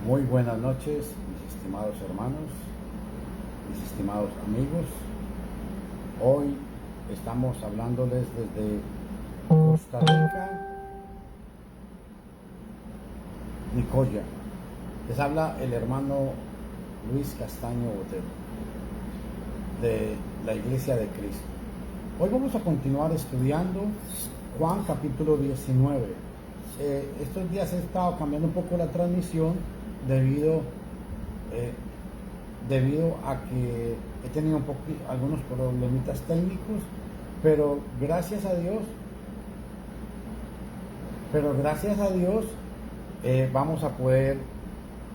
Muy buenas noches, mis estimados hermanos, mis estimados amigos. Hoy estamos hablándoles desde Costa Rica, Nicoya. Les habla el hermano Luis Castaño Botero, de la Iglesia de Cristo. Hoy vamos a continuar estudiando Juan capítulo 19. Estos días he estado cambiando un poco la transmisión debido a que he tenido algunos problemitas técnicos, pero gracias a Dios vamos a poder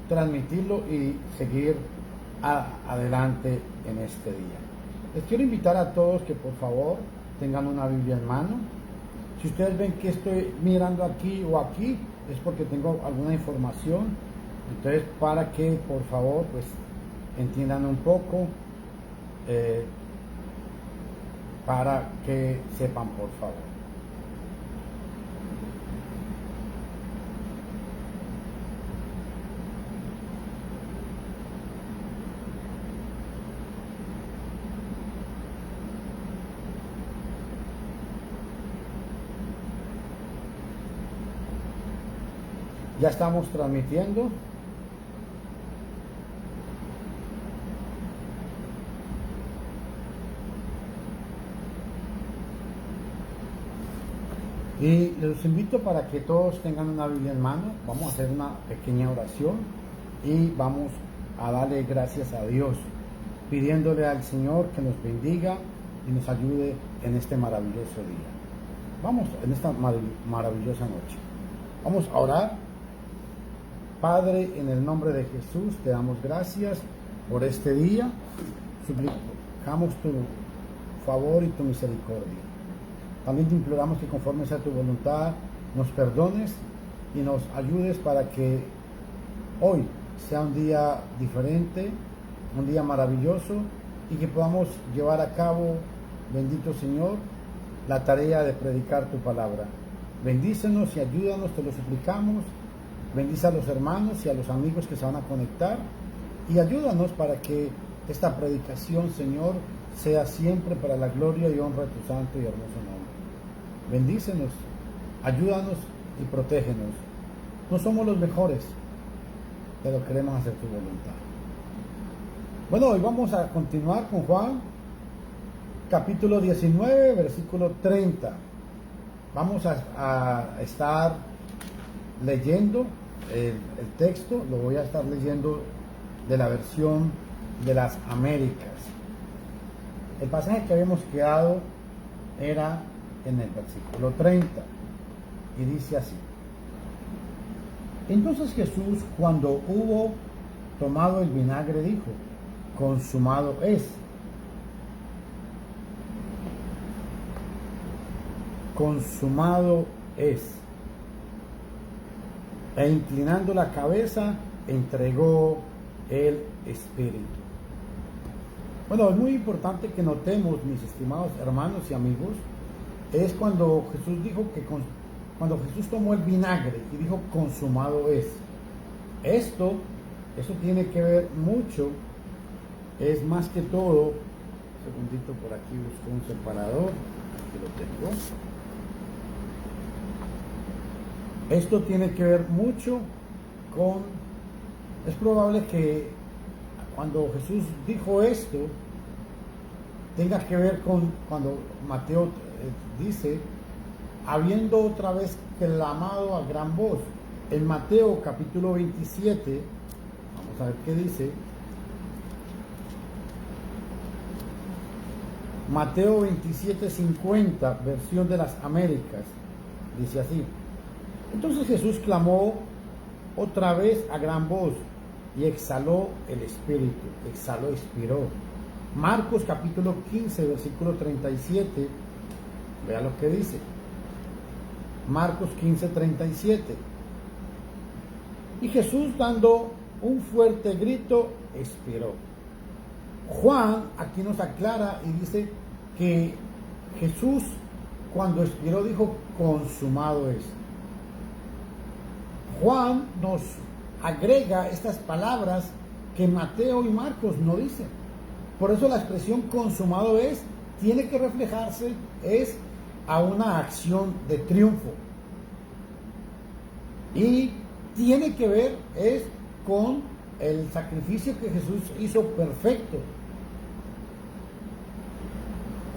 transmitirlo y seguir adelante en este día. Les quiero invitar a todos que por favor tengan una Biblia en mano. Si ustedes ven que estoy mirando aquí o aquí, es porque tengo alguna información. Entonces, para que por favor pues entiendan un poco, para que sepan por favor. Ya estamos transmitiendo. Y los invito para que todos tengan una Biblia en mano. Vamos a hacer una pequeña oración y vamos a darle gracias a Dios, pidiéndole al Señor que nos bendiga y nos ayude en este maravilloso día. Vamos, en esta maravillosa noche. Vamos a orar. Padre, en el nombre de Jesús, te damos gracias por este día. Suplicamos tu favor y tu misericordia. También te imploramos que conforme sea tu voluntad, nos perdones y nos ayudes para que hoy sea un día diferente, un día maravilloso, y que podamos llevar a cabo, bendito Señor, la tarea de predicar tu palabra. Bendícenos y ayúdanos, te lo suplicamos. Bendice a los hermanos y a los amigos que se van a conectar y ayúdanos para que esta predicación, Señor, sea siempre para la gloria y honra de tu santo y hermoso nombre. Bendícenos, ayúdanos y protégenos. No somos los mejores, pero queremos hacer tu voluntad. Bueno, hoy vamos a continuar con Juan, capítulo 19, versículo 30. Vamos a estar leyendo el texto, lo voy a estar leyendo de la versión de las Américas. El pasaje que habíamos quedado era en el versículo 30 y dice así: Entonces Jesús, cuando hubo tomado el vinagre, dijo: consumado es. Consumado es. E inclinando la cabeza, entregó el espíritu. Bueno, es muy importante que notemos, mis estimados hermanos y amigos, es cuando Jesús dijo cuando Jesús tomó el vinagre y dijo consumado es. Eso tiene que ver mucho, es más que todo, un segundito, por aquí busco un separador, aquí lo tengo. Esto tiene que ver mucho con, es probable que cuando Jesús dijo esto, tenga que ver con cuando Mateo dice, habiendo otra vez clamado a gran voz. En Mateo capítulo 27, vamos a ver qué dice. Mateo 27:50, versión de las Américas, dice así: Entonces Jesús clamó otra vez a gran voz y exhaló el espíritu, expiró. Marcos capítulo 15, versículo 37, vea lo que dice. Marcos 15:37. Y Jesús, dando un fuerte grito, expiró. Juan aquí nos aclara y dice que Jesús, cuando expiró, dijo consumado es. Juan nos agrega estas palabras que Mateo y Marcos no dicen. Por eso la expresión consumado es, tiene que reflejarse, es a una acción de triunfo. Y tiene que ver, es con el sacrificio que Jesús hizo perfecto.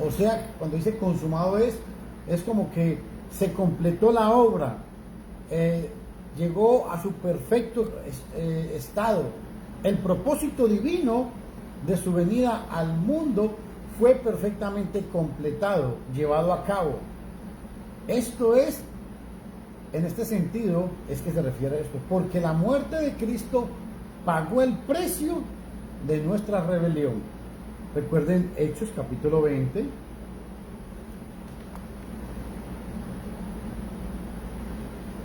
O sea, cuando dice consumado es como que se completó la obra, llegó a su perfecto estado. El propósito divino de su venida al mundo fue perfectamente completado, llevado a cabo. Esto es, en este sentido, es que se refiere a esto, porque la muerte de Cristo pagó el precio de nuestra rebelión. Recuerden Hechos capítulo 20.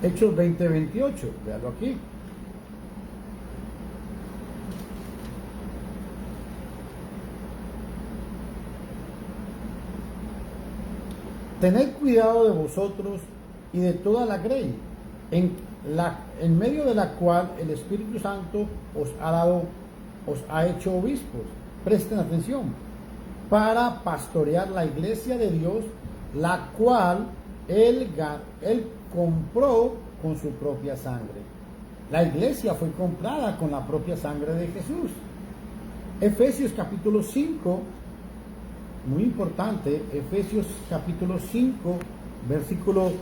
Hechos 20, 28. Véalo aquí. Tened cuidado de vosotros y de toda la grey, en medio de la cual el Espíritu Santo os ha hecho obispos. Presten atención, para pastorear la iglesia de Dios, la cual él compró con su propia sangre. La iglesia fue comprada con la propia sangre de Jesús. Efesios capítulo 5, muy importante, Efesios capítulo 5, versículo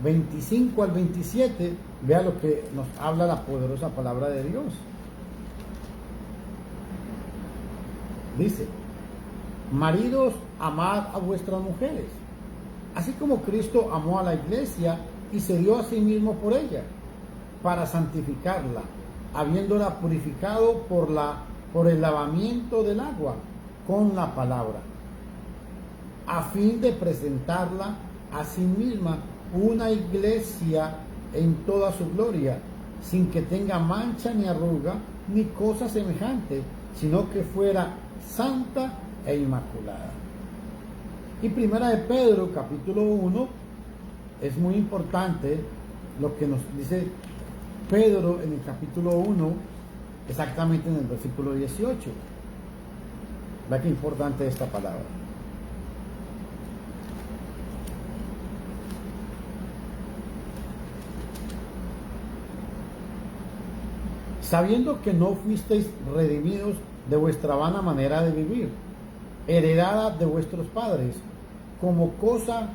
25 al 27, vea lo que nos habla la poderosa palabra de Dios. Dice: maridos, amad a vuestras mujeres, así como Cristo amó a la iglesia y se dio a sí mismo por ella, para santificarla, habiéndola purificado por el lavamiento del agua con la palabra, a fin de presentarla a sí misma una iglesia en toda su gloria, sin que tenga mancha ni arruga ni cosa semejante, sino que fuera santa e inmaculada. Y primera de Pedro capítulo 1, es muy importante lo que nos dice Pedro en el capítulo 1, exactamente en el versículo 18. Vea qué importante esta palabra. Sabiendo que no fuisteis redimidos de vuestra vana manera de vivir, heredada de vuestros padres, como cosa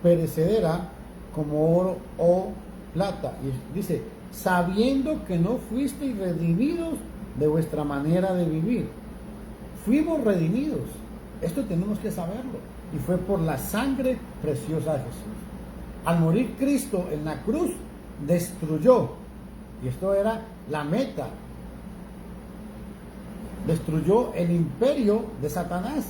perecedera, como oro o plata. Y dice, sabiendo que no fuisteis redimidos de vuestra manera de vivir. Fuimos redimidos. Esto tenemos que saberlo. Y fue por la sangre preciosa de Jesús. Al morir Cristo en la cruz, destruyó, y esto era la meta, destruyó el imperio de Satanás.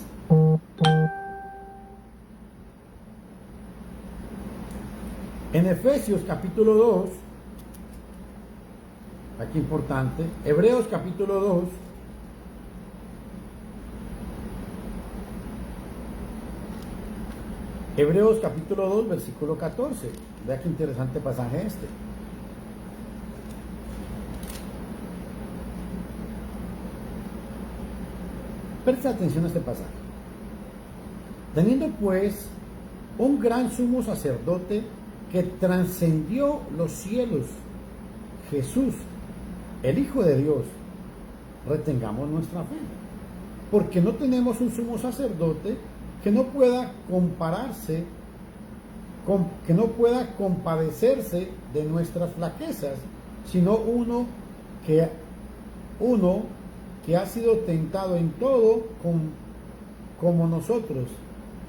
En Efesios capítulo 2, aquí importante, Hebreos capítulo 2, Hebreos capítulo 2, versículo 14. Vea qué interesante pasaje este. Presta atención a este pasaje. Teniendo pues un gran sumo sacerdote que trascendió los cielos, Jesús, el Hijo de Dios, retengamos nuestra fe, porque no tenemos un sumo sacerdote que no pueda compararse, que no pueda compadecerse de nuestras flaquezas, sino uno que ha sido tentado en todo como nosotros,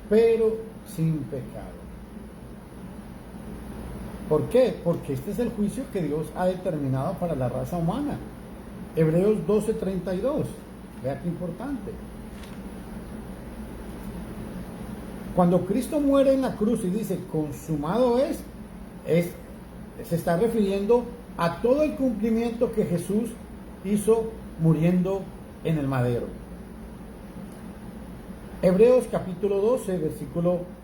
pero sin pecado. ¿Por qué? Porque este es el juicio que Dios ha determinado para la raza humana. Hebreos 12:32. Vea qué importante. Cuando Cristo muere en la cruz y dice consumado se está refiriendo a todo el cumplimiento que Jesús hizo muriendo en el madero. Hebreos capítulo 12, versículo...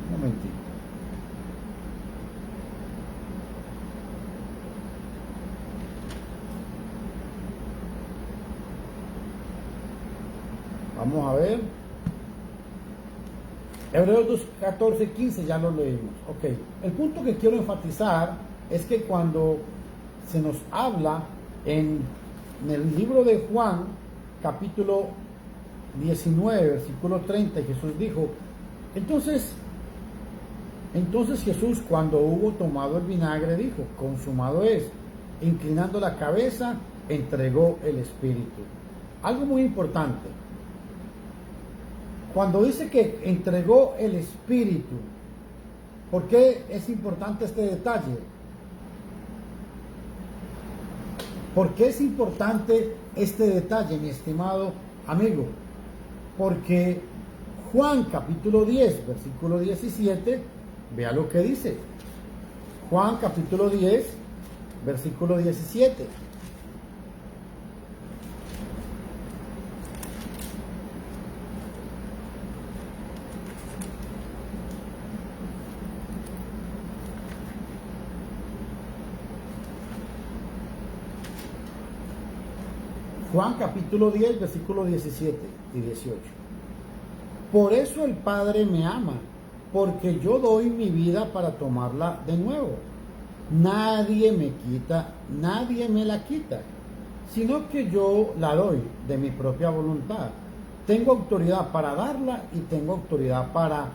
Un momentito. Vamos a ver. Hebreos 2, 14, 15 ya lo leímos. Ok. El punto que quiero enfatizar es que cuando se nos habla en el libro de Juan, capítulo 19, versículo 30, Jesús dijo, entonces Jesús, cuando hubo tomado el vinagre, dijo, consumado es. Inclinando la cabeza, entregó el Espíritu. Algo muy importante. Cuando dice que entregó el Espíritu, ¿por qué es importante este detalle? ¿Por qué es importante este detalle, mi estimado amigo? Porque Juan capítulo 10, versículo 17, vea lo que dice. Juan capítulo 10, versículo 17. Juan capítulo 10, versículo 17 y 18. Por eso el Padre me ama, porque yo doy mi vida para tomarla de nuevo. Nadie me la quita, sino que yo la doy de mi propia voluntad. Tengo autoridad para darla y tengo autoridad para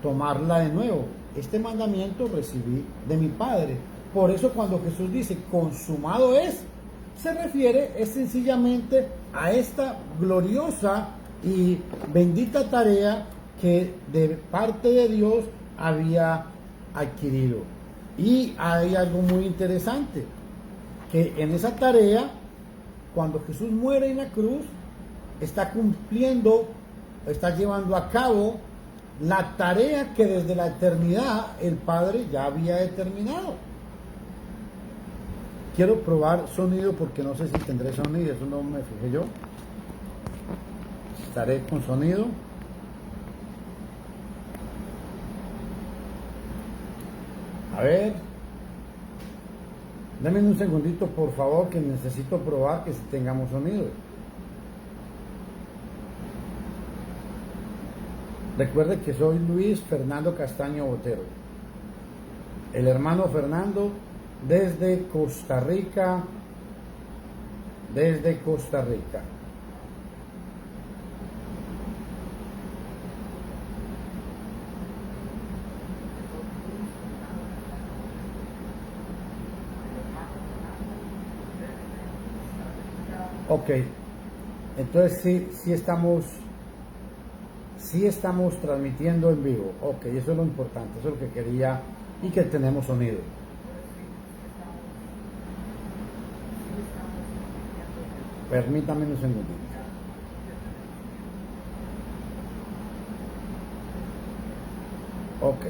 tomarla de nuevo. Este mandamiento recibí de mi Padre. Por eso cuando Jesús dice consumado se refiere sencillamente a esta gloriosa y bendita tarea que de parte de Dios había adquirido. Y hay algo muy interesante, que en esa tarea, cuando Jesús muere en la cruz, está cumpliendo, está llevando a cabo la tarea que desde la eternidad el Padre ya había determinado. Quiero probar sonido porque no sé si tendré sonido, eso no me fijé yo. Estaré con sonido. A ver. Denme un segundito, por favor, que necesito probar que si tengamos sonido. Recuerde que soy Luis Fernando Castaño Botero. El hermano Fernando desde Costa Rica. Ok, entonces sí estamos transmitiendo en vivo. Ok, eso es lo importante, eso es lo que quería, y que tenemos sonido. Permítame un segundito. Ok.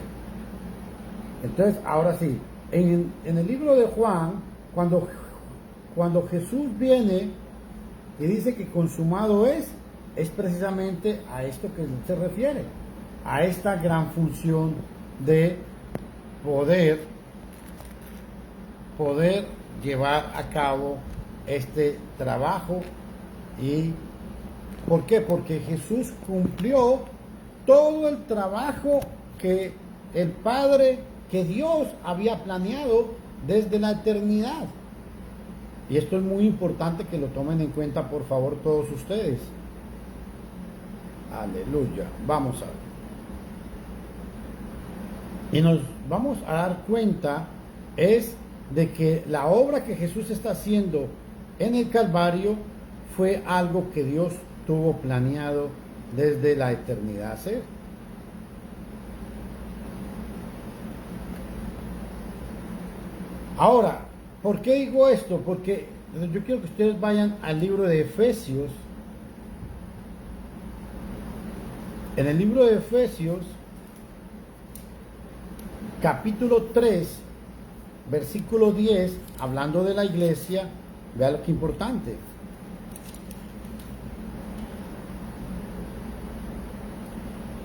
Entonces, ahora sí, en el libro de Juan, cuando Jesús viene y dice que consumado es precisamente a esto que se refiere, a esta gran función de poder llevar a cabo este trabajo. ¿Y por qué? Porque Jesús cumplió todo el trabajo que el Padre, que Dios había planeado desde la eternidad. Y esto es muy importante que lo tomen en cuenta, por favor, todos ustedes. Aleluya. Vamos a ver. Y nos vamos a dar cuenta es de que la obra que Jesús está haciendo en el Calvario fue algo que Dios tuvo planeado desde la eternidad hacer. Ahora, ¿por qué digo esto? Porque yo quiero que ustedes vayan al libro de Efesios. En el libro de Efesios, capítulo 3, versículo 10, hablando de la iglesia, vea lo que importante.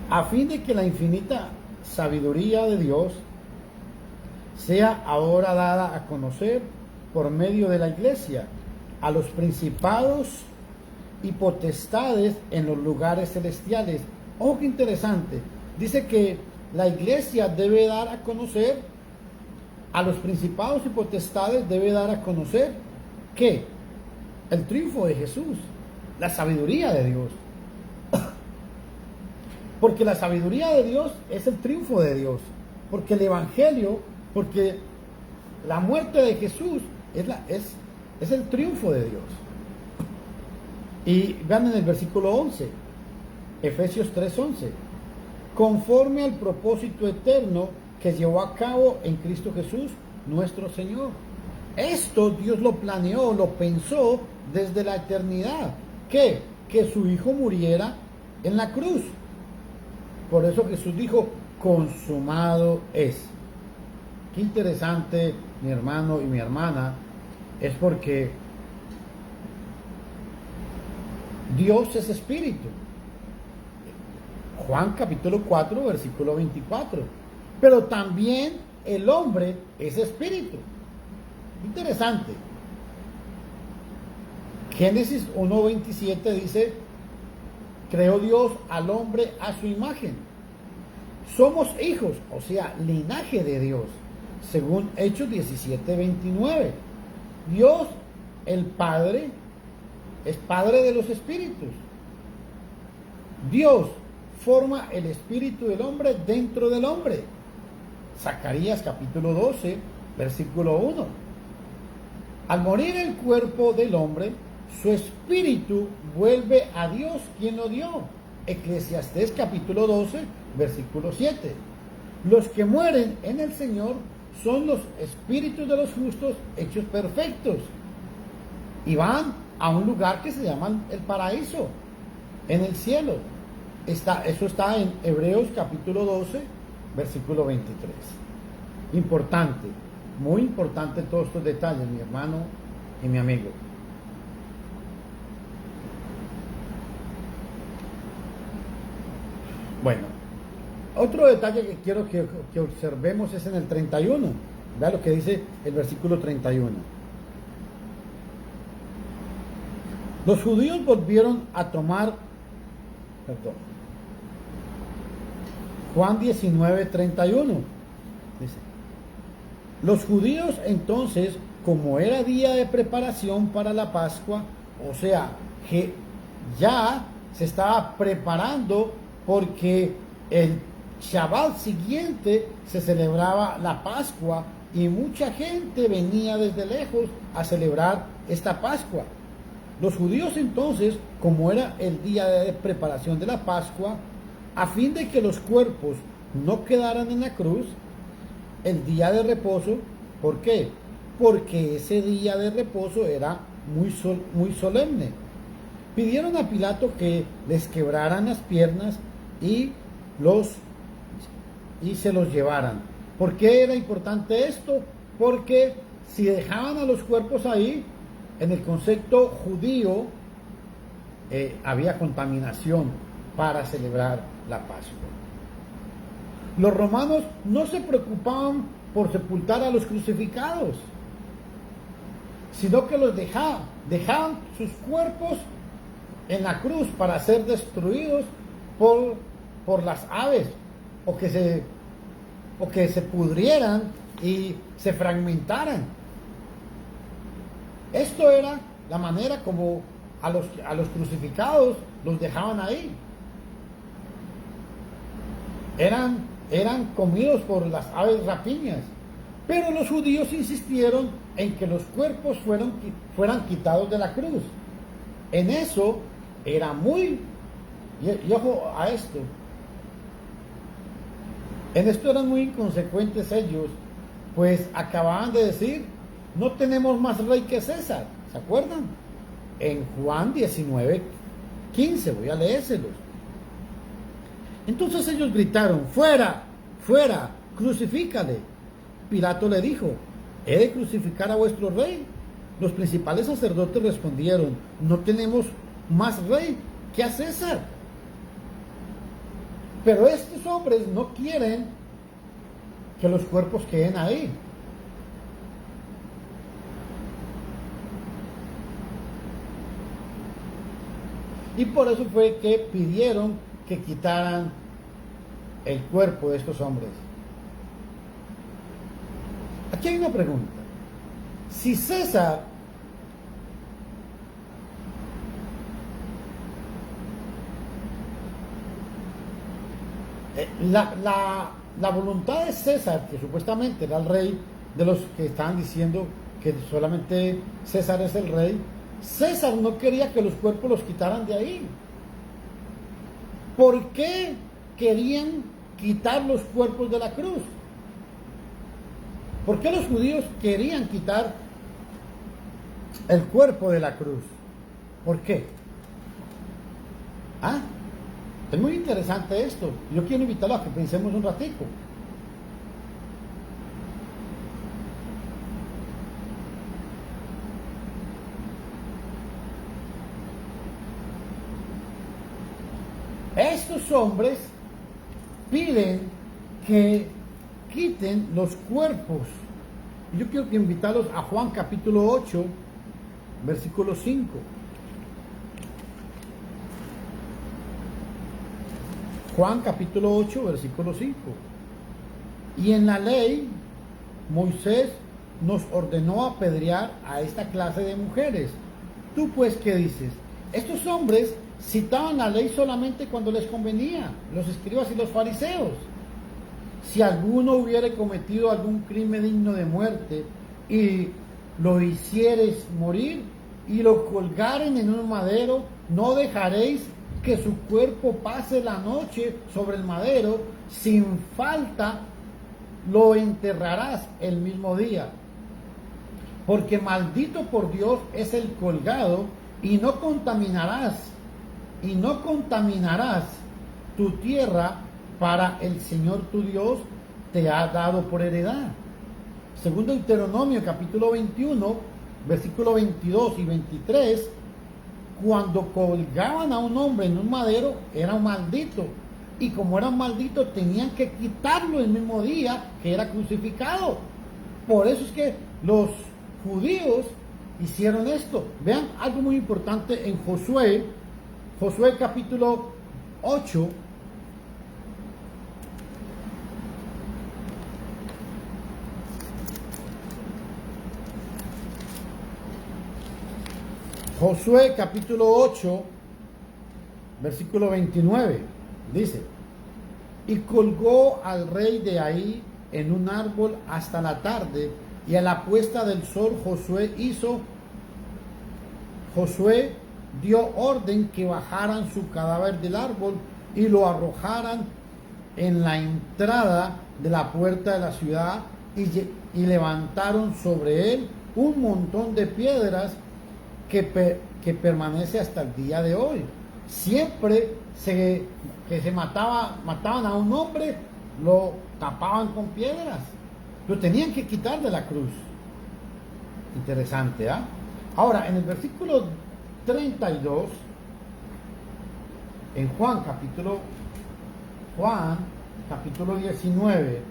A fin de que la infinita sabiduría de Dios sea ahora dada a conocer por medio de la iglesia a los principados y potestades en los lugares celestiales. Ojo, qué interesante. Dice que la iglesia debe dar a conocer, a los principados y potestades debe dar a conocer que el triunfo de Jesús, la sabiduría de Dios. Porque la sabiduría de Dios es el triunfo de Dios. Porque el Evangelio, porque la muerte de Jesús es el triunfo de Dios. Y vean en el versículo 11, Efesios 3:11, conforme al propósito eterno que llevó a cabo en Cristo Jesús, nuestro Señor. Esto Dios lo planeó, lo pensó desde la eternidad. ¿Qué? Que su Hijo muriera en la cruz. Por eso Jesús dijo, consumado es. Qué interesante, mi hermano y mi hermana, es porque Dios es espíritu. Juan capítulo 4, versículo 24. Pero también el hombre es espíritu. Interesante. Génesis 1:27 dice, creó Dios al hombre a su imagen. Somos hijos, o sea, linaje de Dios, según Hechos 17:29. Dios, el Padre, es Padre de los espíritus. Dios forma el espíritu del hombre dentro del hombre. Zacarías capítulo 12, versículo 1. Al morir el cuerpo del hombre, su espíritu vuelve a Dios quien lo dio. Eclesiastés capítulo 12, versículo 7. Los que mueren en el Señor son los espíritus de los justos hechos perfectos. Y van a un lugar que se llama el paraíso, en el cielo. Eso está en Hebreos capítulo 12, versículo 23. Importante, muy importante todos estos detalles, mi hermano y mi amigo. Bueno, otro detalle que quiero que observemos es en el 31. Vea lo que dice el versículo 31. Los judíos volvieron a tomar, Juan 19:31. Dice, los judíos entonces, como era día de preparación para la Pascua, o sea, que ya se estaba preparando porque el Shabbat siguiente se celebraba la Pascua y mucha gente venía desde lejos a celebrar esta Pascua. Los judíos entonces, como era el día de preparación de la Pascua, a fin de que los cuerpos no quedaran en la cruz, el día de reposo, ¿por qué? Porque ese día de reposo era muy solemne. Pidieron a Pilato que les quebraran las piernas y se los llevaran. ¿Por qué era importante esto? Porque si dejaban a los cuerpos ahí, en el concepto judío había contaminación para celebrar la Pascua. Los romanos no se preocupaban por sepultar a los crucificados, sino que los dejaban sus cuerpos en la cruz para ser destruidos por las aves, o que se pudrieran y se fragmentaran. Esto era la manera como a los crucificados los dejaban ahí. Eran comidos por las aves rapiñas. Pero los judíos insistieron en que los cuerpos fueran quitados de la cruz. En eso era y ojo a esto, en esto eran muy inconsecuentes ellos, pues acababan de decir, no tenemos más rey que César, ¿se acuerdan? En Juan 19:15, voy a leérselos. Entonces ellos gritaron, fuera, fuera, crucifícale. Pilato le dijo, ¿he de crucificar a vuestro rey? Los principales sacerdotes respondieron, no tenemos más rey que a César. Pero estos hombres no quieren que los cuerpos queden ahí. Y por eso fue que pidieron que quitaran el cuerpo de estos hombres. Aquí hay una pregunta. Si César la voluntad de César, que supuestamente era el rey, de los que estaban diciendo que solamente César es el rey, César no quería que los cuerpos los quitaran de ahí. ¿Por qué querían quitar los cuerpos de la cruz? ¿Por qué los judíos querían quitar el cuerpo de la cruz? ¿Por qué? ¿Ah? Es muy interesante esto. Yo quiero invitarlos a que pensemos un ratico. Estos hombres piden que quiten los cuerpos. Yo quiero que invitarlos a Juan capítulo 8, versículo 5. Juan capítulo 8, versículo 5. Y en la ley, Moisés nos ordenó apedrear a esta clase de mujeres. ¿Tú pues qué dices? Estos hombres citaban la ley solamente cuando les convenía, los escribas y los fariseos. Si alguno hubiere cometido algún crimen digno de muerte y lo hicieres morir y lo colgaren en un madero, no dejaréis que su cuerpo pase la noche sobre el madero, sin falta lo enterrarás el mismo día. Porque maldito por Dios es el colgado, y no contaminarás tu tierra, para el Señor tu Dios te ha dado por heredad. Segundo Deuteronomio capítulo 21, versículo 22 y 23, cuando colgaban a un hombre en un madero, era un maldito. Y como era un maldito, tenían que quitarlo el mismo día que era crucificado. Por eso es que los judíos hicieron esto. Vean algo muy importante en Josué capítulo 8. Josué capítulo 8, versículo 29, dice: y colgó al rey de ahí en un árbol hasta la tarde, y a la puesta del sol Josué dio orden que bajaran su cadáver del árbol y lo arrojaran en la entrada de la puerta de la ciudad, y levantaron sobre él un montón de piedras que permanece hasta el día de hoy. Siempre que se mataban a un hombre, lo tapaban con piedras, lo tenían que quitar de la cruz. Interesante, ¿ah? Ahora, en el versículo 32, en Juan capítulo 19,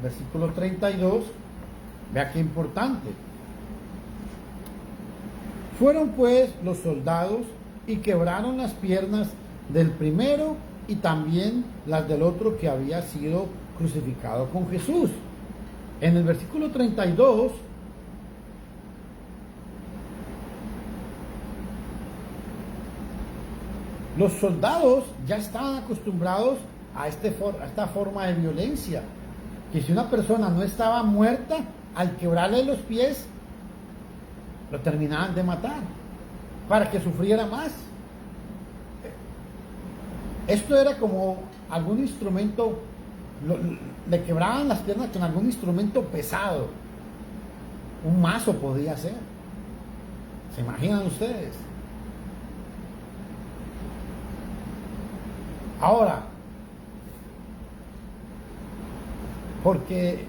versículo 32, vea qué importante. Fueron pues los soldados y quebraron las piernas del primero y también las del otro que había sido crucificado con Jesús. En el versículo 32, los soldados ya estaban acostumbrados a esta forma de violencia, que si una persona no estaba muerta, al quebrarle los pies, lo terminaban de matar, para que sufriera más. Esto era como algún instrumento, le quebraban las piernas con algún instrumento pesado. Un mazo podía ser. ¿Se imaginan ustedes? Ahora, porque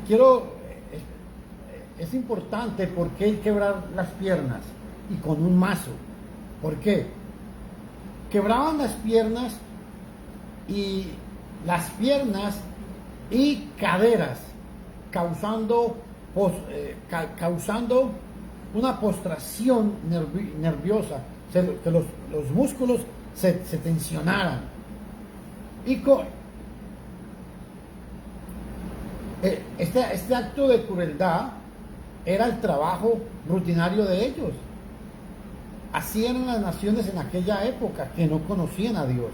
es importante, ¿por qué quebrar las piernas y con un mazo? ¿Por qué? Quebraban las piernas y caderas, causando una postración nerviosa, que los músculos se tensionaran. Y este acto de crueldad era el trabajo rutinario de ellos. Así eran las naciones en aquella época, que no conocían a Dios.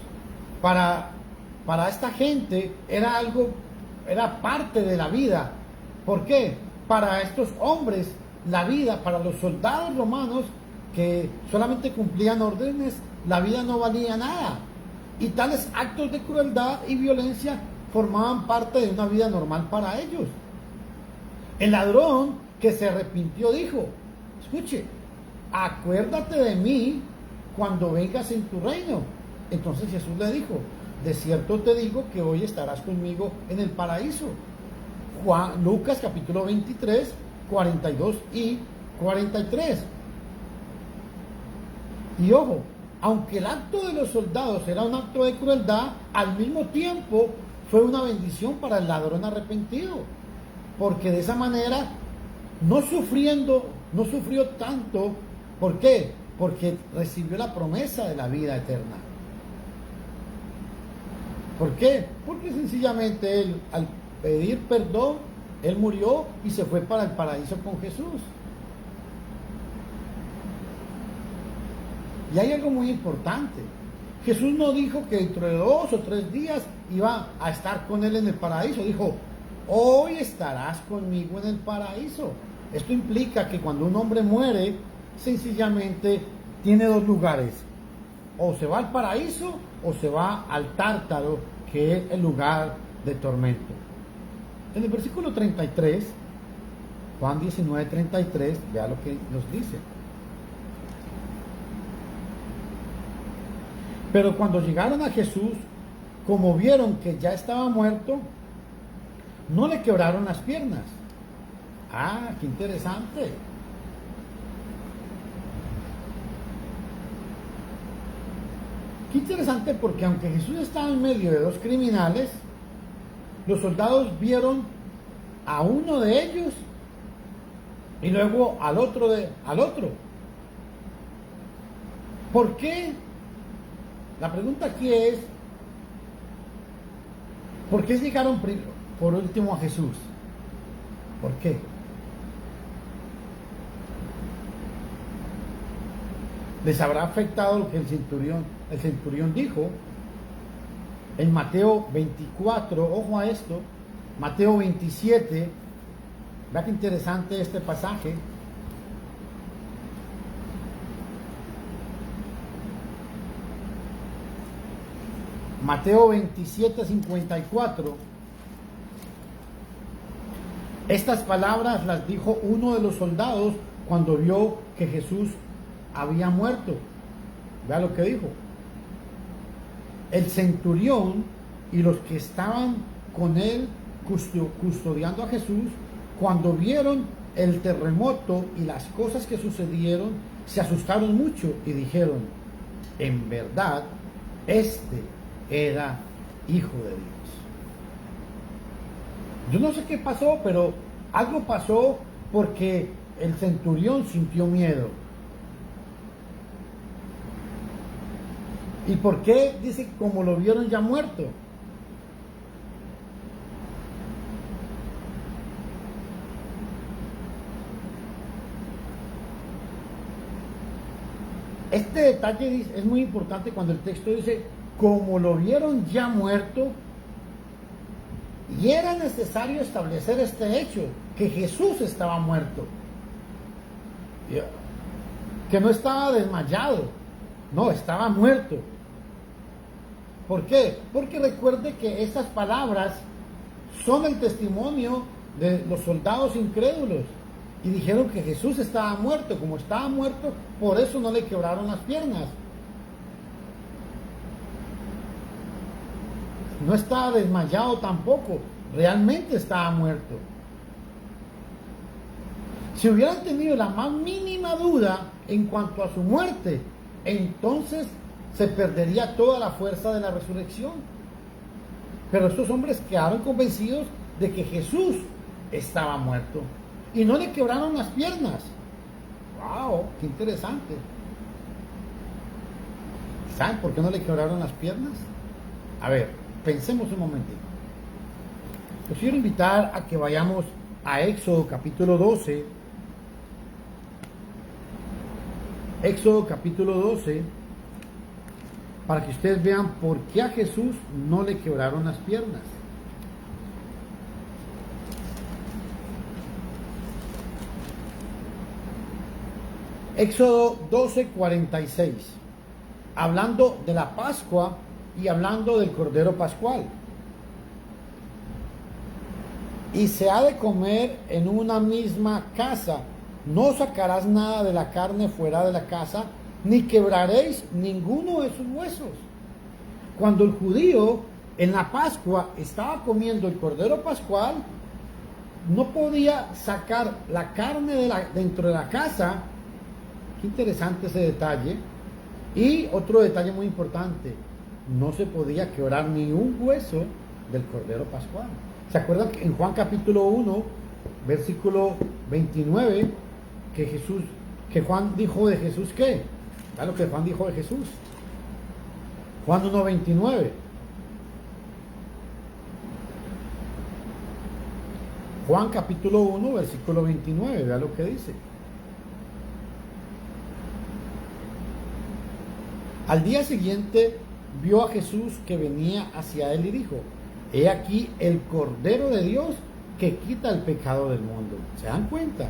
Para esta gente era parte de la vida. ¿Por qué? Para estos hombres, la vida, para los soldados romanos que solamente cumplían órdenes, la vida no valía nada. Y tales actos de crueldad y violencia formaban parte de una vida normal para ellos. El ladrón que se arrepintió dijo: escuche, acuérdate de mí cuando vengas en tu reino. Entonces Jesús le dijo: de cierto te digo que hoy estarás conmigo en el paraíso. Lucas capítulo 23, 42 y 43. Y ojo, aunque el acto de los soldados era un acto de crueldad, al mismo tiempo fue una bendición para el ladrón arrepentido, porque de esa manera no sufrió tanto. ¿Por qué? Porque recibió la promesa de la vida eterna. ¿Por qué? Porque sencillamente él, al pedir perdón, él murió y se fue para el paraíso con Jesús. Y hay algo muy importante. Jesús no dijo que dentro de 2 o 3 días iba a estar con él en el paraíso. Dijo: hoy estarás conmigo en el paraíso. Esto implica que cuando un hombre muere, sencillamente tiene 2 lugares: o se va al paraíso o se va al tártaro, que es el lugar de tormento. En el versículo 33, Juan 19, 33, vea lo que nos dice: pero cuando llegaron a Jesús, como vieron que ya estaba muerto, no le quebraron las piernas. Ah, qué interesante. Qué interesante, porque aunque Jesús estaba en medio de 2 criminales, los soldados vieron a uno de ellos y luego al otro. ¿Por qué? La pregunta aquí es: ¿por qué llegaron por último a Jesús? ¿Por qué? ¿Les habrá afectado lo que el centurión dijo? En Mateo 24, ojo a esto, Mateo 27, vea qué interesante este pasaje. Mateo 27, 54. Estas palabras las dijo uno de los soldados cuando vio que Jesús había muerto. Vea lo que dijo. El centurión y los que estaban con él custodiando a Jesús, cuando vieron el terremoto y las cosas que sucedieron, se asustaron mucho y dijeron: en verdad, este era Hijo de Dios. Yo no sé qué pasó, pero algo pasó, porque el centurión sintió miedo. ¿Y por qué? Dice: como lo vieron ya muerto. Este detalle es muy importante cuando el texto dice: como lo vieron ya muerto. Y era necesario establecer este hecho, que Jesús estaba muerto, que no estaba desmayado, no, estaba muerto. ¿Por qué? Porque recuerde que estas palabras son el testimonio de los soldados incrédulos, y dijeron que Jesús estaba muerto. Como estaba muerto, por eso no le quebraron las piernas. No estaba desmayado tampoco, realmente estaba muerto. Si hubieran tenido la más mínima duda en cuanto a su muerte, entonces se perdería toda la fuerza de la resurrección. Pero estos hombres quedaron convencidos de que Jesús estaba muerto y no le quebraron las piernas. ¡Wow! ¡Qué interesante! ¿Saben por qué no le quebraron las piernas? A ver, pensemos un momentito. Los quiero invitar a que vayamos a Éxodo capítulo 12. Éxodo capítulo 12, para que ustedes vean por qué a Jesús no le quebraron las piernas. Éxodo 12:46, hablando de la Pascua y hablando del Cordero Pascual. Y se ha de comer en una misma casa. No sacarás nada de la carne fuera de la casa, ni quebraréis ninguno de sus huesos. Cuando el judío en la Pascua estaba comiendo el Cordero Pascual, no podía sacar la carne dentro de la casa. Qué interesante ese detalle. Y otro detalle muy importante, no se podía quebrar ni un hueso del Cordero Pascual. ¿Se acuerdan que en Juan capítulo 1, versículo 29, que Juan dijo de Jesús qué? ¿Sabes lo que Juan dijo de Jesús? Juan 1:29. Juan capítulo 1, versículo 29, vea lo que dice. Al día siguiente vio a Jesús que venía hacia él y dijo: he aquí el Cordero de Dios que quita el pecado del mundo. ¿Se dan cuenta?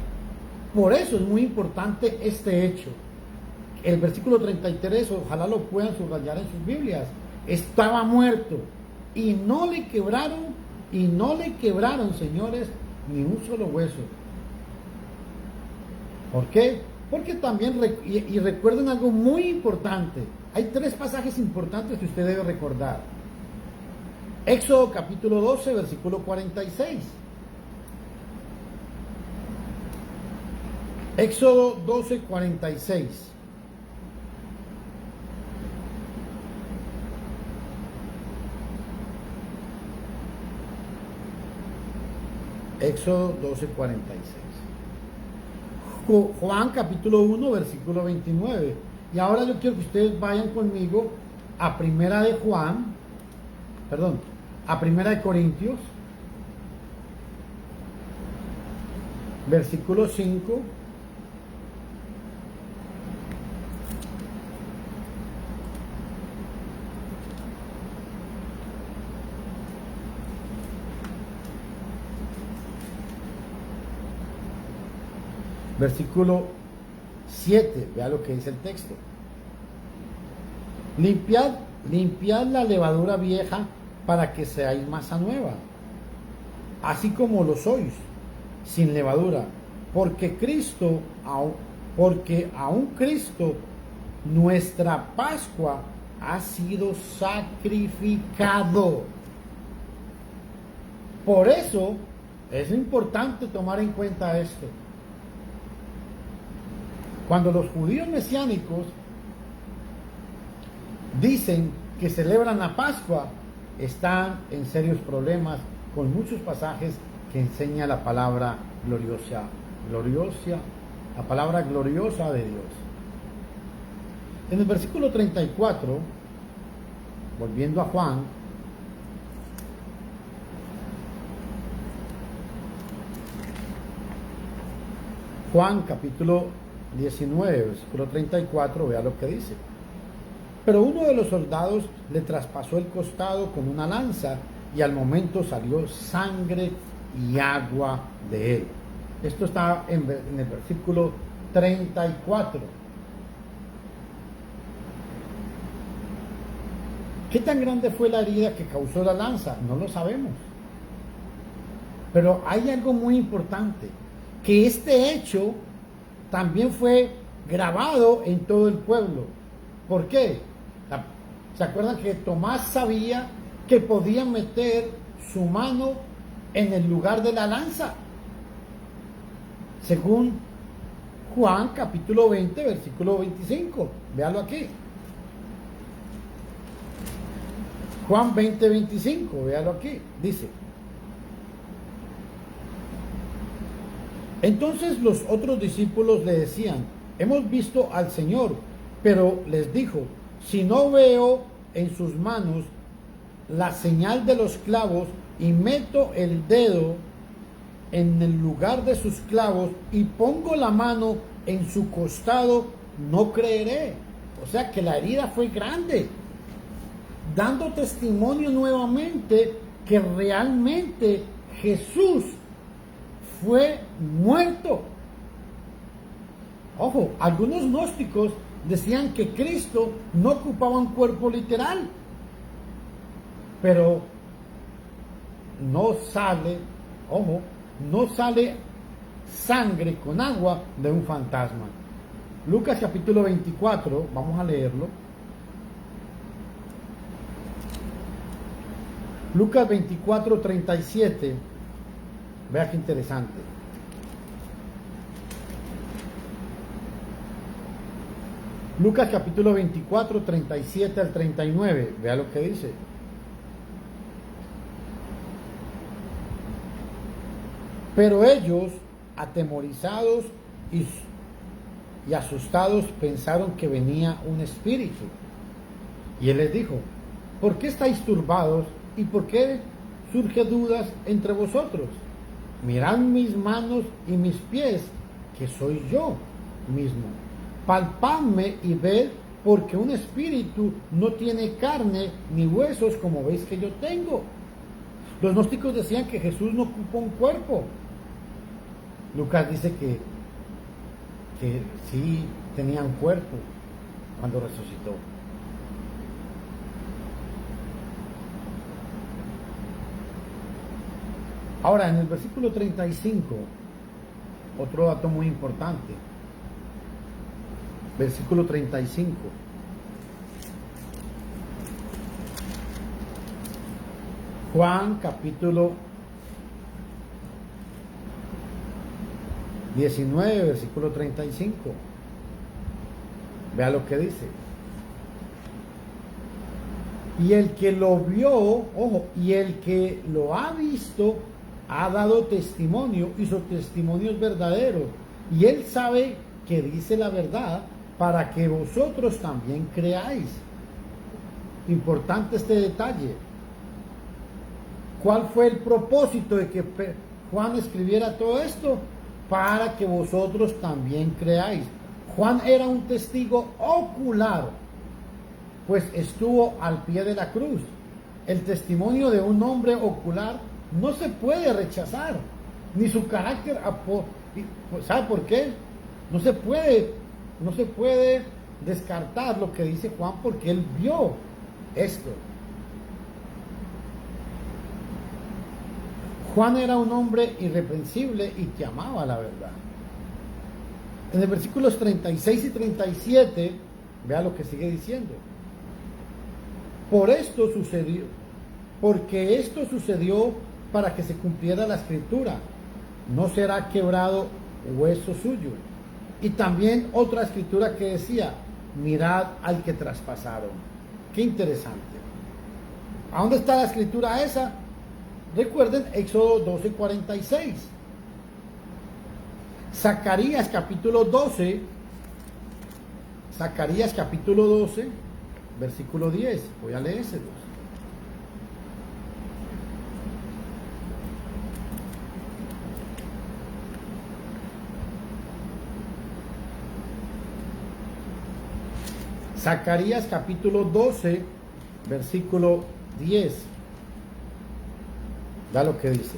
Por eso es muy importante este hecho. El versículo 33, ojalá lo puedan subrayar en sus Biblias. Estaba muerto y no le quebraron, señores, ni un solo hueso. ¿Por qué? Porque también, y recuerden algo muy importante. Hay tres pasajes importantes que usted debe recordar. Éxodo capítulo 12, versículo 46. Éxodo 12, 46. Éxodo 12, 46. Juan capítulo 1, versículo 29. Y ahora yo quiero que ustedes vayan conmigo a Primera de Corintios, versículo 5. Versículo 7, vea lo que dice el texto. Limpiad la levadura vieja para que seáis masa nueva, así como lo sois, sin levadura, porque aún Cristo, nuestra Pascua, ha sido sacrificado. Por eso es importante tomar en cuenta esto. Cuando los judíos mesiánicos dicen que celebran la Pascua, están en serios problemas con muchos pasajes que enseña la palabra gloriosa, la palabra gloriosa de Dios. En el versículo 34, volviendo a Juan, capítulo 19, versículo 34, vea lo que dice. Pero uno de los soldados le traspasó el costado con una lanza y al momento salió sangre y agua de él. Esto está en el versículo 34. ¿Qué tan grande fue la herida que causó la lanza? No lo sabemos. Pero hay algo muy importante, que este hecho también fue grabado en todo el pueblo. ¿Por qué? ¿Se acuerdan que Tomás sabía que podía meter su mano en el lugar de la lanza? Según Juan capítulo 20, versículo 25. Véalo aquí. Juan 20, 25. Véalo aquí. Dice: entonces los otros discípulos le decían: hemos visto al Señor. Pero les dijo: si no veo en sus manos la señal de los clavos y meto el dedo en el lugar de sus clavos y pongo la mano en su costado, no creeré. O sea que la herida fue grande, dando testimonio nuevamente que realmente Jesús fue muerto. Ojo, algunos gnósticos decían que Cristo no ocupaba un cuerpo literal, pero no sale, ojo, no sale sangre con agua de un fantasma. Lucas capítulo 24, vamos a leerlo. Lucas 24, 37. Vea qué interesante. Lucas capítulo 24, 37 al 39. Vea lo que dice. Pero ellos, atemorizados y asustados, pensaron que venía un espíritu. Y él les dijo: ¿por qué estáis turbados y por qué surge dudas entre vosotros? Mirad mis manos y mis pies, que soy yo mismo. Palpadme y ved, porque un espíritu no tiene carne ni huesos como veis que yo tengo. Los gnósticos decían que Jesús no ocupó un cuerpo. Lucas dice que sí tenía un cuerpo cuando resucitó. Ahora, en el versículo 35, otro dato muy importante. Versículo 35. Juan capítulo 19, versículo 35. Vea lo que dice. Y el que lo vio, ojo, y el que lo ha visto, ha dado testimonio, y su testimonio es verdadero. Y él sabe que dice la verdad, para que vosotros también creáis. Importante este detalle. ¿Cuál fue el propósito de que Juan escribiera todo esto? Para que vosotros también creáis. Juan era un testigo ocular, pues estuvo al pie de la cruz. El testimonio de un hombre ocular no se puede rechazar, ni su carácter. ¿Sabe por qué? No se puede descartar lo que dice Juan, porque él vio esto. Juan era un hombre irreprensible y que amaba la verdad. En el versículos 36 y 37, vea lo que sigue diciendo. Porque esto sucedió para que se cumpliera la escritura: no será quebrado hueso suyo. Y también otra escritura que decía: mirad al que traspasaron. Qué interesante. ¿A dónde está la escritura esa? Recuerden Éxodo 12:46. Zacarías capítulo 12, versículo 10. Voy a leérselos. Zacarías capítulo 12, versículo 10. Da lo que dice.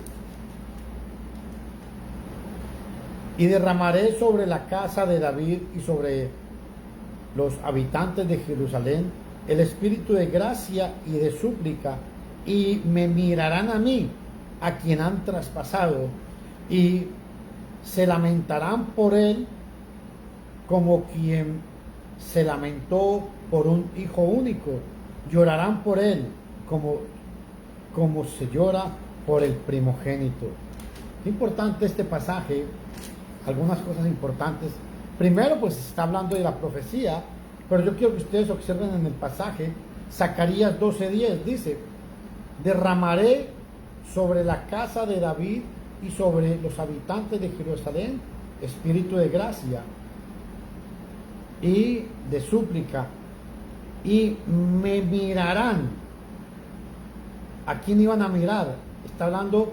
Y derramaré sobre la casa de David y sobre los habitantes de Jerusalén el espíritu de gracia y de súplica, y me mirarán a mí, a quien han traspasado, y se lamentarán por él como quien se lamentó por un hijo único. Llorarán por él como se llora por el primogénito. Qué importante este pasaje. Algunas cosas importantes. Primero, pues está hablando de la profecía, pero yo quiero que ustedes observen en el pasaje. Zacarías 12:10 dice: derramaré sobre la casa de David y sobre los habitantes de Jerusalén espíritu de gracia y de súplica, y me mirarán. ¿A quién iban a mirar? Está hablando,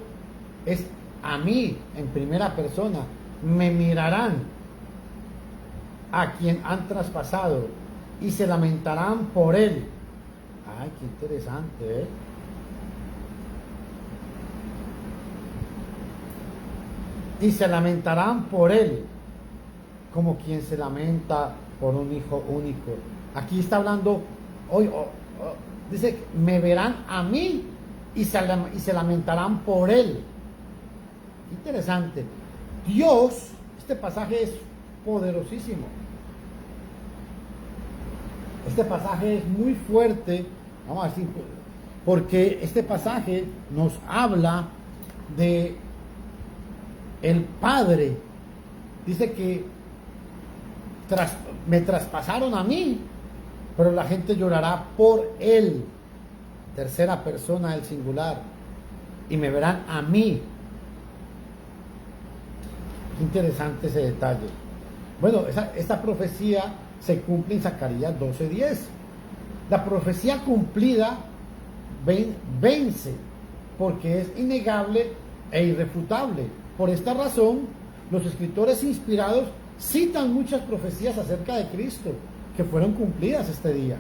es a mí, en primera persona. Me mirarán a quien han traspasado y se lamentarán por él. Ay, qué interesante, ¿eh? Y se lamentarán por él, como quien se lamenta por un hijo único. Aquí está hablando, hoy dice, me verán a mí y se lamentarán por él. Interesante. Dios, este pasaje es poderosísimo. Este pasaje es muy fuerte, vamos a decir, porque este pasaje nos habla de el Padre. Dice que me traspasaron a mí, pero la gente llorará por él. Tercera persona del singular. Y me verán a mí. Qué interesante ese detalle. Bueno, esta profecía se cumple en Zacarías 12:10. La profecía cumplida vence, porque es innegable e irrefutable. Por esta razón, los escritores inspirados citan muchas profecías acerca de Cristo que fueron cumplidas este día.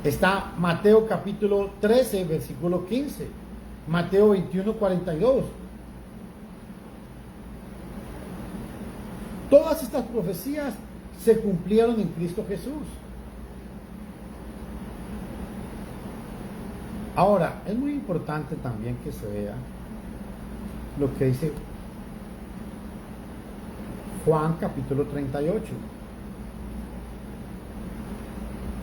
Está Mateo capítulo 13, versículo 15, Mateo 21:42. Todas estas profecías se cumplieron en Cristo Jesús. Ahora, es muy importante también que se vea lo que dice Juan capítulo 38.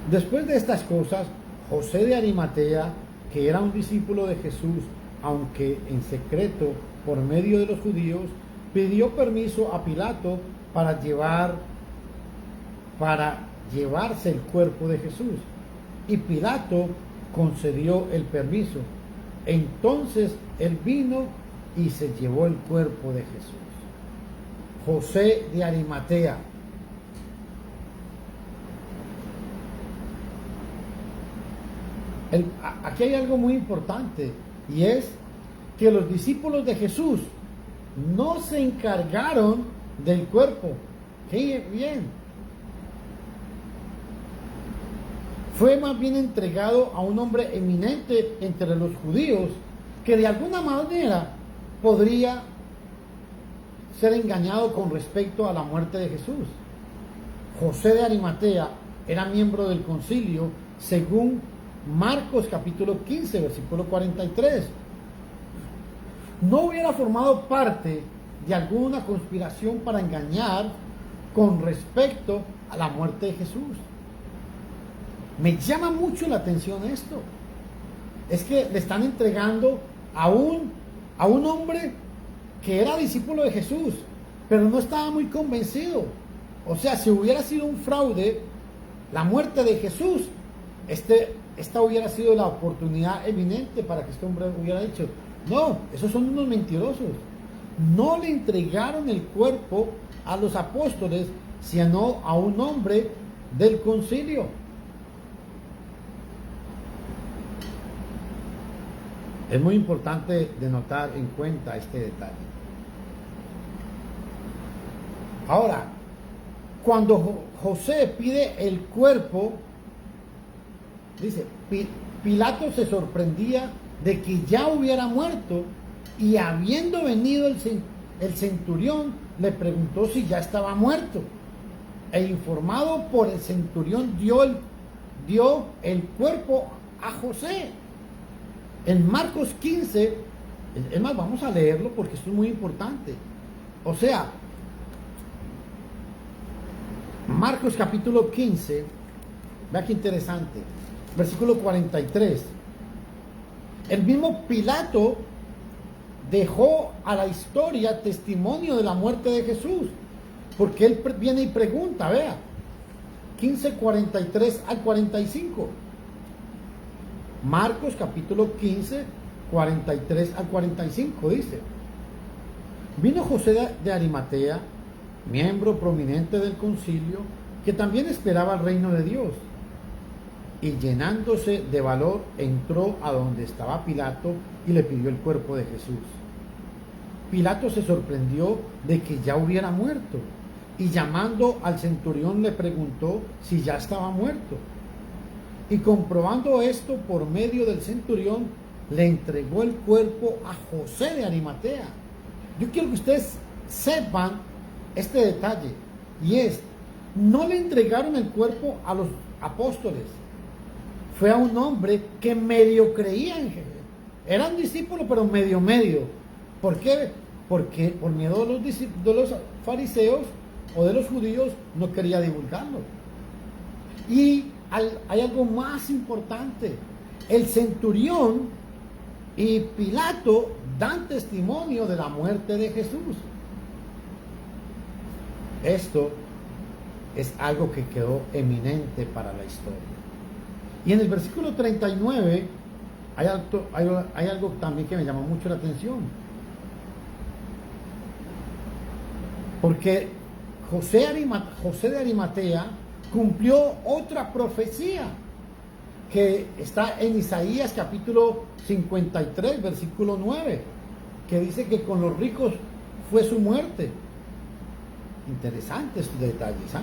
Después de estas cosas, José de Arimatea, que era un discípulo de Jesús, aunque en secreto por medio de los judíos, pidió permiso a Pilato para llevarse el cuerpo de Jesús. Y Pilato concedió el permiso. Entonces él vino y se llevó el cuerpo de Jesús. José de Arimatea. Aquí hay algo muy importante, y es que los discípulos de Jesús no se encargaron del cuerpo. ¡Qué bien! Fue más bien entregado a un hombre eminente entre los judíos, que de alguna manera podría ser engañado con respecto a la muerte de Jesús. José de Arimatea era miembro del concilio, según Marcos capítulo 15, versículo 43. No hubiera formado parte de alguna conspiración para engañar con respecto a la muerte de Jesús. Me llama mucho la atención esto. Es que le están entregando a un hombre que era discípulo de Jesús, pero no estaba muy convencido. O sea, si hubiera sido un fraude la muerte de Jesús, esta hubiera sido la oportunidad eminente para que este hombre hubiera dicho: no, esos son unos mentirosos. No le entregaron el cuerpo a los apóstoles, sino a un hombre del concilio. Es muy importante de notar en cuenta este detalle. Ahora, cuando José pide el cuerpo, dice, Pilato se sorprendía de que ya hubiera muerto, y habiendo venido el centurión, le preguntó si ya estaba muerto. E informado por el centurión, dio el cuerpo a José. En Marcos 15, es más, vamos a leerlo porque esto es muy importante. O sea, Marcos capítulo 15, vea qué interesante, versículo 43. El mismo Pilato dejó a la historia testimonio de la muerte de Jesús, porque él viene y pregunta, vea, 15, 43 al 45. Marcos capítulo 15, 43 al 45 dice: vino José de Arimatea, miembro prominente del concilio, que también esperaba el reino de Dios. Y llenándose de valor, entró a donde estaba Pilato y le pidió el cuerpo de Jesús. Pilato se sorprendió de que ya hubiera muerto, y llamando al centurión le preguntó si ya estaba muerto. Y comprobando esto por medio del centurión, le entregó el cuerpo a José de Arimatea. Yo quiero que ustedes sepan este detalle, y es, no le entregaron el cuerpo a los apóstoles, fue a un hombre que medio creía en Jesús. Era un discípulo, pero medio. ¿Por qué? Porque por miedo de los fariseos o de los judíos no quería divulgarlo. Y hay algo más importante. El centurión y Pilato dan testimonio de la muerte de Jesús. Esto es algo que quedó eminente para la historia. Y en el versículo 39 hay algo también que me llamó mucho la atención. Porque José de Arimatea cumplió otra profecía que está en Isaías capítulo 53, versículo 9, que dice que con los ricos fue su muerte. Interesantes estos detalles, ¿eh?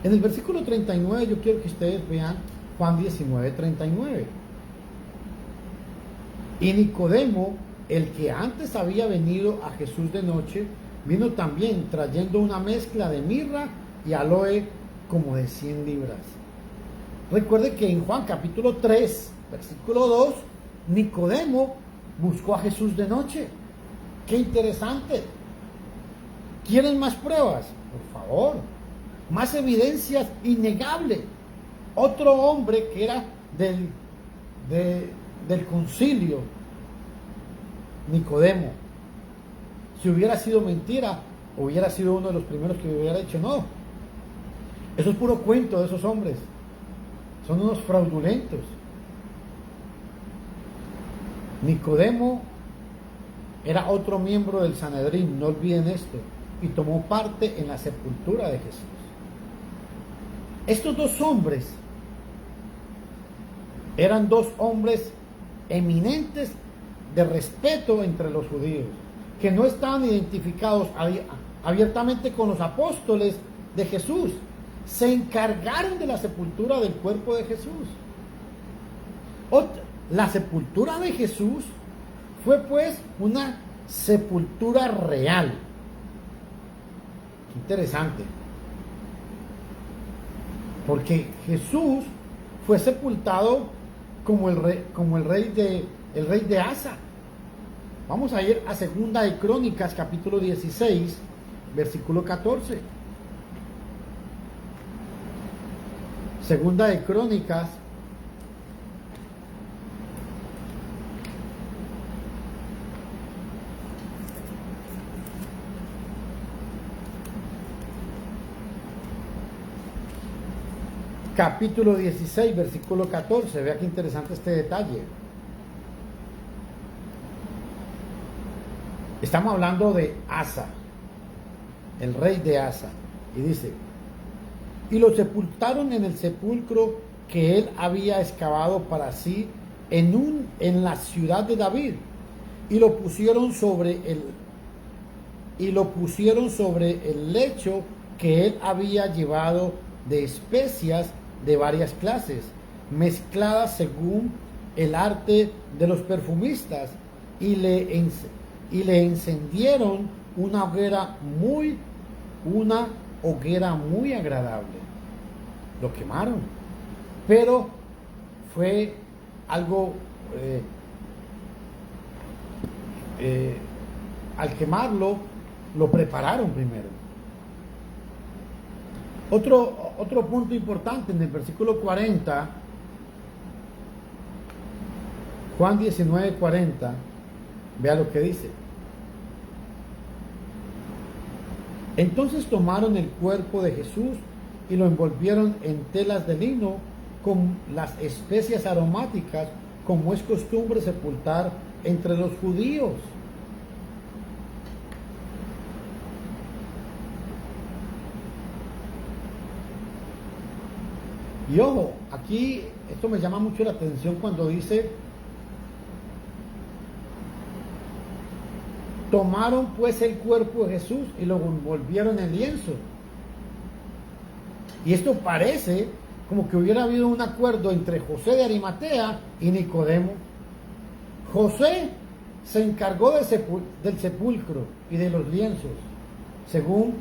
En el versículo 39 yo quiero que ustedes vean Juan 19, 39. Y Nicodemo, el que antes había venido a Jesús de noche, vino también trayendo una mezcla de mirra y aloe como de 100 libras. Recuerde que en Juan capítulo 3, versículo 2, Nicodemo buscó a Jesús de noche. ¡Qué interesante! ¿Quieren más pruebas? Por favor. Más evidencias innegables. Otro hombre que era del concilio, Nicodemo. Si hubiera sido mentira, hubiera sido uno de los primeros que hubiera dicho no. Eso es puro cuento de esos hombres. Son unos fraudulentos. Nicodemo era otro miembro del Sanedrín, no olviden esto, y tomó parte en la sepultura de Jesús. Estos dos hombres eran dos hombres eminentes de respeto entre los judíos, que no estaban identificados abiertamente con los apóstoles de Jesús. Se encargaron de la sepultura del cuerpo de Jesús. La sepultura de Jesús fue pues una sepultura real. Interesante. Porque Jesús fue sepultado como el rey de Asa. Vamos a ir a Segunda de Crónicas, capítulo 16, versículo 14. Segunda de Crónicas, capítulo 16, versículo 14. Vea qué interesante este detalle. Estamos hablando de Asa, el rey de Asa. Y dice, y lo sepultaron en el sepulcro que él había excavado para sí en la ciudad de David, y lo pusieron sobre el lecho que él había llevado de especias de varias clases, mezcladas según el arte de los perfumistas, y le encendieron una hoguera muy agradable. Lo quemaron, pero fue algo al quemarlo lo prepararon primero. Otro punto importante en el versículo 40, Juan 19, 40, vea lo que dice. Entonces tomaron el cuerpo de Jesús y lo envolvieron en telas de lino con las especias aromáticas, como es costumbre sepultar entre los judíos. Y ojo, aquí esto me llama mucho la atención cuando dice: tomaron pues el cuerpo de Jesús y lo envolvieron en lienzo. Y esto parece como que hubiera habido un acuerdo entre José de Arimatea y Nicodemo. José se encargó del sepulcro y de los lienzos, según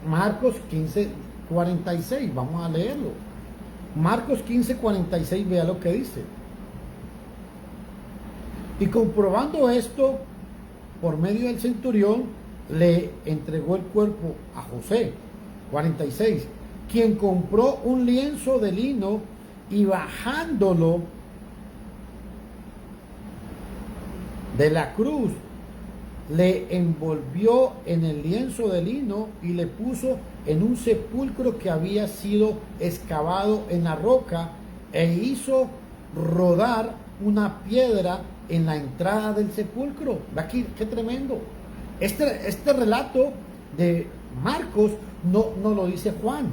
Marcos 15:46. Vamos a leerlo. Marcos 15:46, vea lo que dice. Y comprobando esto, por medio del centurión, le entregó el cuerpo a José. 46. Quien compró un lienzo de lino y bajándolo de la cruz, le envolvió en el lienzo de lino y le puso en un sepulcro que había sido excavado en la roca, e hizo rodar una piedra en la entrada del sepulcro. Ve aquí, qué tremendo. Este relato de Marcos no lo dice Juan.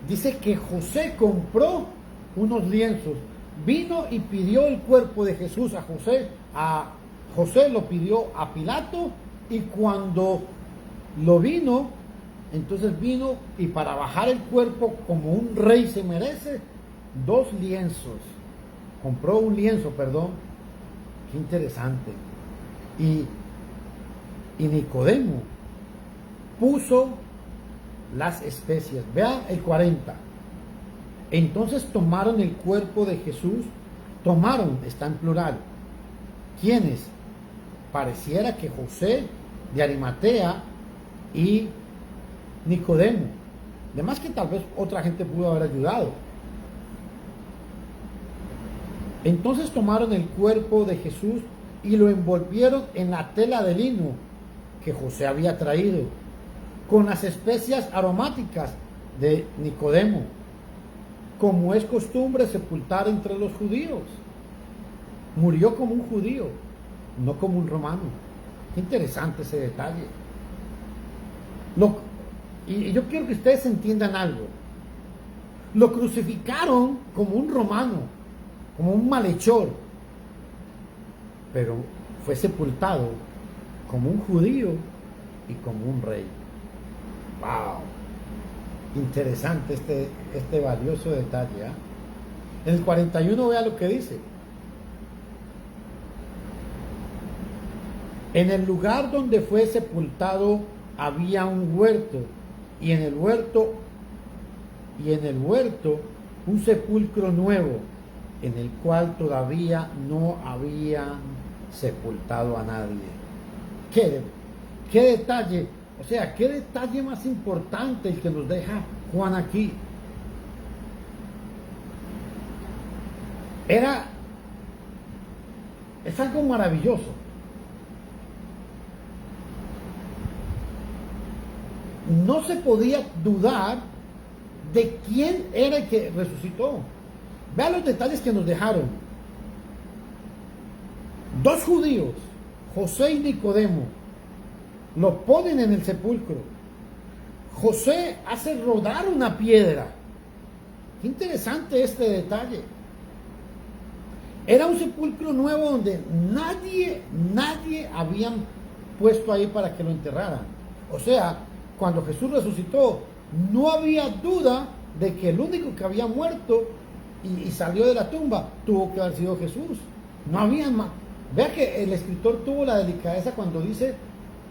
Dice que José compró unos lienzos, vino y pidió el cuerpo de Jesús a José lo pidió a Pilato, y cuando entonces vino y para bajar el cuerpo como un rey se merece, compró un lienzo, perdón. Qué interesante. Y Nicodemo puso las especias. Vean el 40. Entonces tomaron el cuerpo de Jesús. Tomaron, está en plural. ¿Quiénes? Pareciera que José de Arimatea y Nicodemo. Además que tal vez otra gente pudo haber ayudado. Entonces tomaron el cuerpo de Jesús y lo envolvieron en la tela de lino que José había traído, con las especias aromáticas de Nicodemo, como es costumbre sepultar entre los judíos. Murió como un judío, no como un romano. Qué interesante ese detalle. Y yo quiero que ustedes entiendan algo. Lo crucificaron como un romano, como un malhechor, pero fue sepultado como un judío y como un rey. ¡Wow! Interesante este valioso detalle. En el 41 vea lo que dice. En el lugar donde fue sepultado había un huerto, y en el huerto un sepulcro nuevo, en el cual todavía no habían sepultado a nadie. ¿Qué detalle? O sea, qué detalle más importante el que nos deja Juan aquí. Es algo maravilloso. No se podía dudar de quién era el que resucitó. Vean los detalles que nos dejaron. Dos judíos, José y Nicodemo, lo ponen en el sepulcro. José hace rodar una piedra. Qué interesante este detalle. Era un sepulcro nuevo donde nadie habían puesto ahí para que lo enterraran. O sea, cuando Jesús resucitó, no había duda de que el único que había muerto y salió de la tumba tuvo que haber sido Jesús. No había más. Vea que el escritor tuvo la delicadeza cuando dice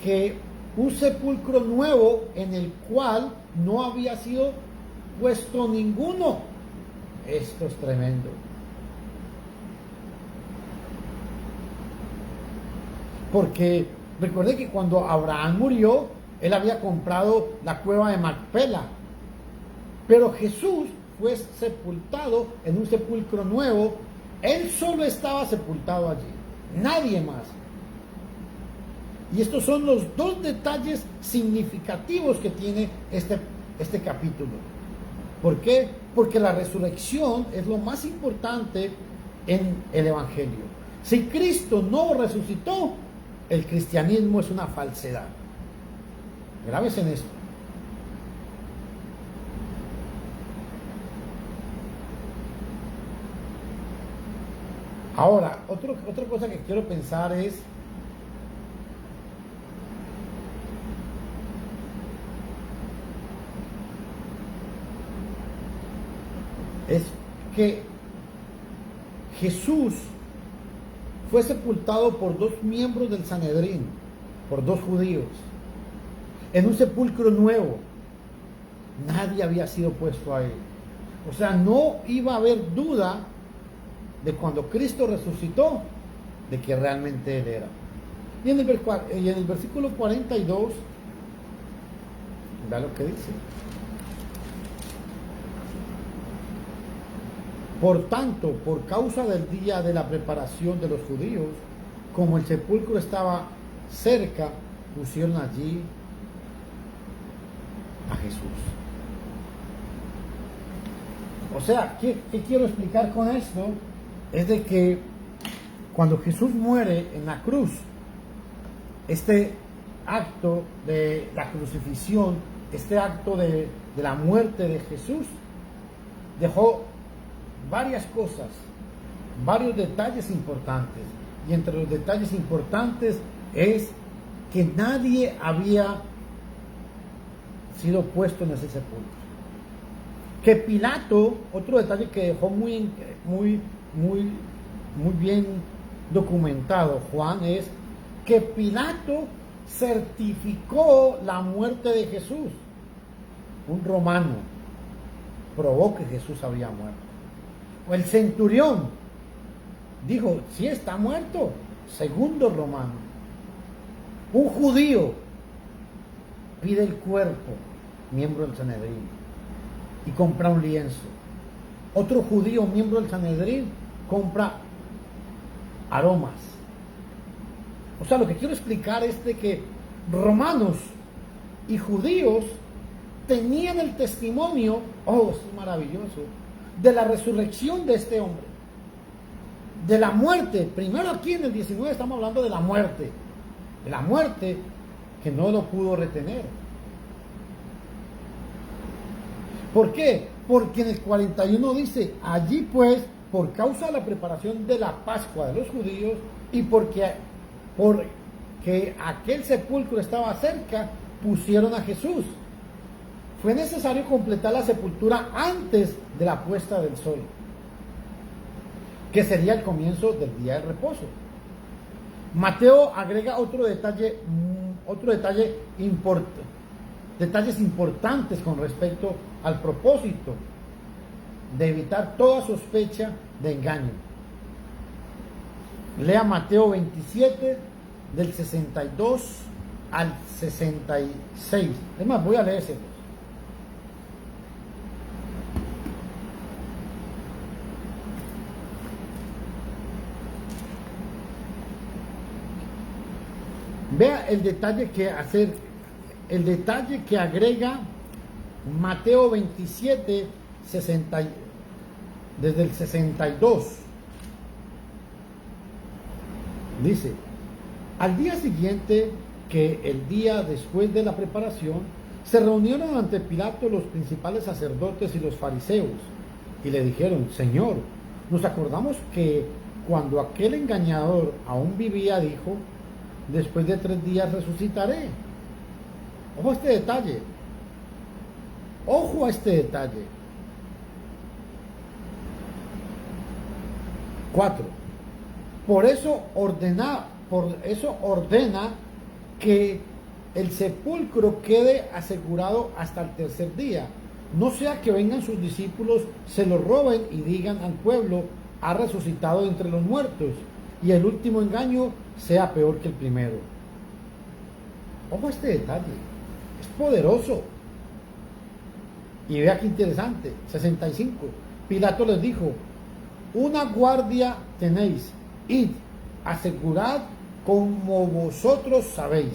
que un sepulcro nuevo en el cual no había sido puesto ninguno. Esto es tremendo. Porque recuerde que cuando Abraham murió, él había comprado la cueva de Macpela. Pero Jesús fue sepultado en un sepulcro nuevo. Él solo estaba sepultado allí, nadie más. Y estos son los dos detalles significativos que tiene este capítulo. ¿Por qué? Porque la resurrección es lo más importante en el Evangelio. Si Cristo no resucitó, el cristianismo es una falsedad. Graves en esto. Ahora, otra cosa que quiero pensar es que Jesús fue sepultado por dos miembros del Sanedrín, por dos judíos, en un sepulcro nuevo. Nadie había sido puesto ahí. O sea, no iba a haber duda de cuando Cristo resucitó, de que realmente Él era. Y en el versículo 42, vea lo que dice. Por tanto, por causa del día de la preparación de los judíos, como el sepulcro estaba cerca, pusieron allí a Jesús. O sea, ¿qué quiero explicar con esto? Es de que cuando Jesús muere en la cruz, este acto de la crucifixión, este acto de la muerte de Jesús, dejó varias cosas, varios detalles importantes. Y entre los detalles importantes es que nadie había sido puesto en ese sepulcro. Que Pilato, otro detalle que dejó muy bien documentado Juan, es que Pilato certificó la muerte de Jesús. Un romano probó que Jesús había muerto. O el centurión dijo, sí está muerto, segundo romano. Un judío pide el cuerpo, miembro del Sanedrín, y compra un lienzo. Otro judío, miembro del Sanedrín, compra aromas. O sea, lo que quiero explicar es de que romanos y judíos tenían el testimonio, oh, es maravilloso, de la resurrección de este hombre, de la muerte. Primero aquí en el 19 estamos hablando de la muerte que no lo pudo retener. ¿Por qué? Porque en el 41 dice, allí pues, por causa de la preparación de la Pascua de los judíos y porque aquel sepulcro estaba cerca, pusieron a Jesús. Fue necesario completar la sepultura antes de la puesta del sol, que sería el comienzo del día de reposo. Mateo agrega detalles importantes con respecto al propósito de evitar toda sospecha de engaño. Lea Mateo 27 del 62 al 66. Es más, voy a leérselos. Vea el detalle que agrega Mateo 27, desde el 62. Dice, al día siguiente, que el día después de la preparación, se reunieron ante Pilato los principales sacerdotes y los fariseos, y le dijeron, Señor, nos acordamos que cuando aquel engañador aún vivía, dijo, después de 3 días resucitaré. Ojo a este detalle. Ojo a este detalle. 4. Por eso ordena que el sepulcro quede asegurado hasta el 3er día. No sea que vengan sus discípulos, se lo roben y digan al pueblo, ha resucitado entre los muertos, y el último engaño sea peor que el primero. Ojo a este detalle. Es poderoso. Y vea qué interesante. 65. Pilato les dijo, una guardia tenéis, id, asegurad como vosotros sabéis.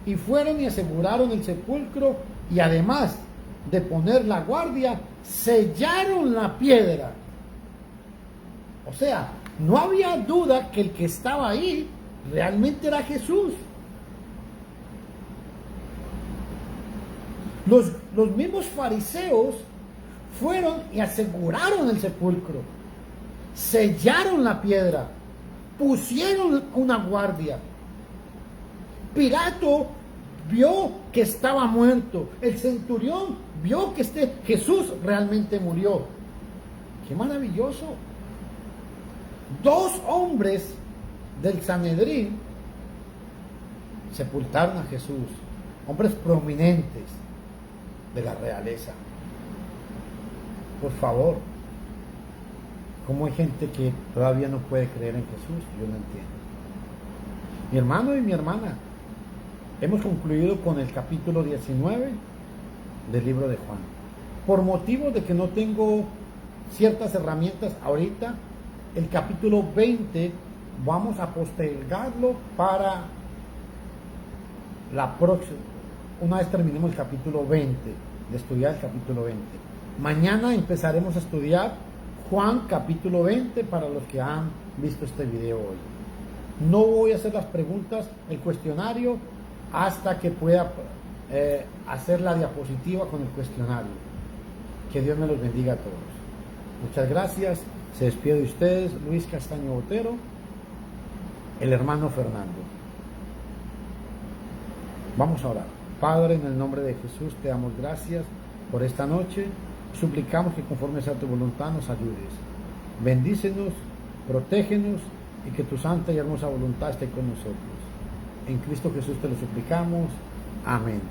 Y fueron y aseguraron el sepulcro, y además de poner la guardia, sellaron la piedra. O sea, no había duda que el que estaba ahí realmente era Jesús. Los mismos fariseos fueron y aseguraron el sepulcro. sellaron la piedra, pusieron una guardia. Pilato vio que estaba muerto. El centurión vio que Jesús realmente murió. ¡Qué maravilloso! 2 hombres del Sanedrín sepultaron a Jesús, hombres prominentes de la realeza. Por favor, ¿cómo hay gente que todavía no puede creer en Jesús? Yo no entiendo. Mi hermano y mi hermana, hemos concluido con el capítulo 19 del libro de Juan. Por motivo de que no tengo ciertas herramientas ahorita, el capítulo 20 vamos a postergarlo para la próxima, una vez terminemos el capítulo 20, de estudiar el capítulo 20. Mañana empezaremos a estudiar Juan capítulo 20 para los que han visto este video hoy. No voy a hacer las preguntas, el cuestionario, hasta que pueda hacer la diapositiva con el cuestionario. Que Dios me los bendiga a todos. Muchas gracias. Se despide de ustedes Luis Castaño Botero, el hermano Fernando. Vamos a orar. Padre, en el nombre de Jesús te damos gracias por esta noche. Suplicamos que conforme sea tu voluntad nos ayudes. Bendícenos, protégenos y que tu santa y hermosa voluntad esté con nosotros. En Cristo Jesús te lo suplicamos. Amén.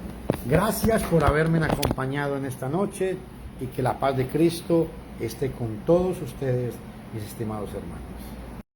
Gracias por haberme acompañado en esta noche y que la paz de Cristo esté con todos ustedes, mis estimados hermanos.